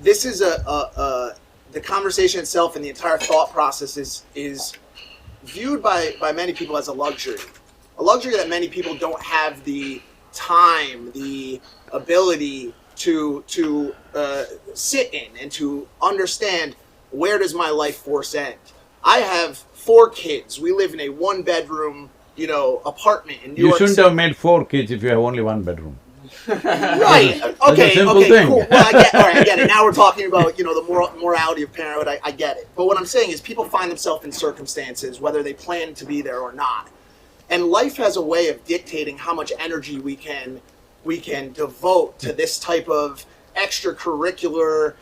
this is the conversation itself and the entire thought process is viewed by many people as a luxury that many people don't have the time, the ability to sit in and to understand, where does my life force end? I have 4 kids. We live in a 1-bedroom, apartment in New York You shouldn't City. have made 4 kids if you have only 1 bedroom. Right. Okay. simple Okay. thing. Cool. Well, I get it. Now we're talking about the morality of parenthood. I get it. But what I'm saying is, people find themselves in circumstances whether they plan to be there or not, and life has a way of dictating how much energy we can devote to this type of extracurricular.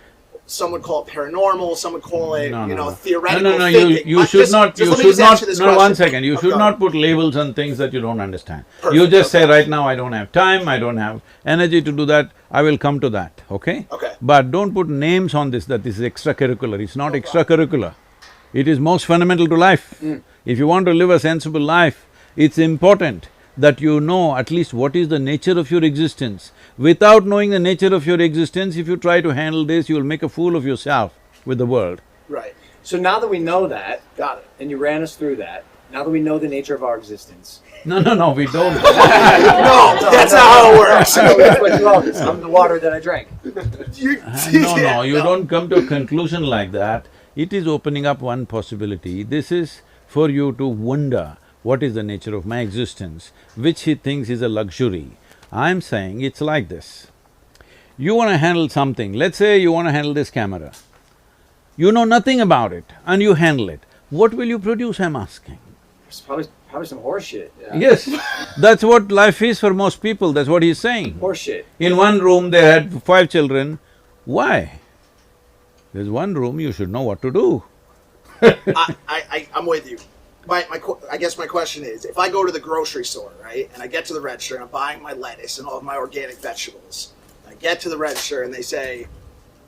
Some would call it paranormal. Some would call it, theoretical thinking. You should not. You let me should just answer not. this No, question. 1 second. You should Okay. not put labels on things that you don't understand. Perfect. You just Okay. say, right now I don't have time, I don't have energy to do that. I will come to that. Okay? Okay. But don't put names on this that this is extracurricular. It's not extracurricular. It is most fundamental to life. If you want to live a sensible life, it's important that you know at least what is the nature of your existence. Without knowing the nature of your existence, if you try to handle this, you'll make a fool of yourself with the world. Right. So now that we know that, Got it. and you ran us through that, now that we know the nature of our existence. No, we don't. No, that's not how it works. That's what you always. I'm the water that I drank. You don't come to a conclusion like that. It is opening up one possibility. This is for you to wonder, what is the nature of my existence, which he thinks is a luxury. I'm saying it's like this. You want to handle something, let's say you want to handle this camera. You know nothing about it and you handle it. What will you produce, I'm asking? It's probably some horse shit. Yeah. Yes, that's what life is for most people, that's what he's saying. Horse shit. In one room they had 5 children. Why? There's one room, you should know what to do. I'm with you. I guess my question is, if I go to the grocery store, right, and I get to the register and I'm buying my lettuce and all of my organic vegetables, I get to the register and they say,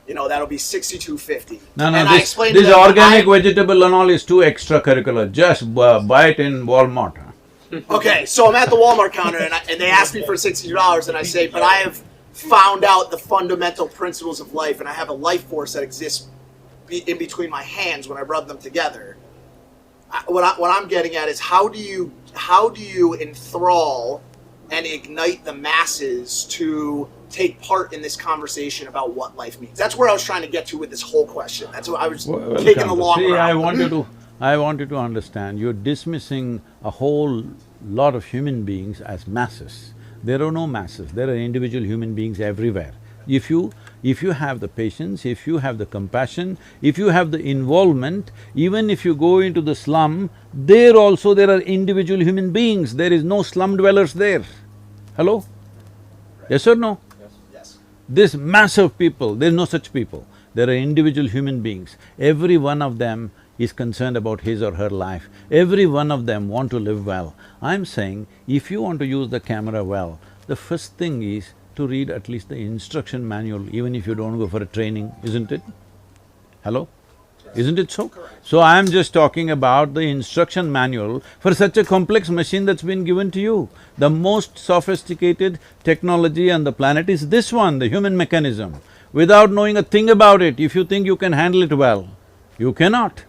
that'll be $62.50. No, and I explain to this them, organic vegetable and all is too extracurricular, just buy it in Walmart. Okay, so I'm at the Walmart counter and they ask me for $62 and I say, but I have found out the fundamental principles of life and I have a life force that exists in between my hands when I rub them together. What I'm getting at is, how do you enthrall and ignite the masses to take part in this conversation about what life means? That's where I was trying to get to with this whole question. That's what I was taking the long route. I want you to understand, you're dismissing a whole lot of human beings as masses. There are no masses, there are individual human beings everywhere. If you have the patience, if you have the compassion, if you have the involvement, even if you go into the slum, there also there are individual human beings, there is no slum dwellers there. Hello? Yes or no? Yes. This mass of people, there's no such people. There are individual human beings. Every one of them is concerned about his or her life. Every one of them want to live well. I'm saying, if you want to use the camera well, the first thing is to read at least the instruction manual, even if you don't go for a training, isn't it? Hello? Isn't it so? So I'm just talking about the instruction manual for such a complex machine that's been given to you. The most sophisticated technology on the planet is this one, the human mechanism. Without knowing a thing about it, if you think you can handle it well, you cannot.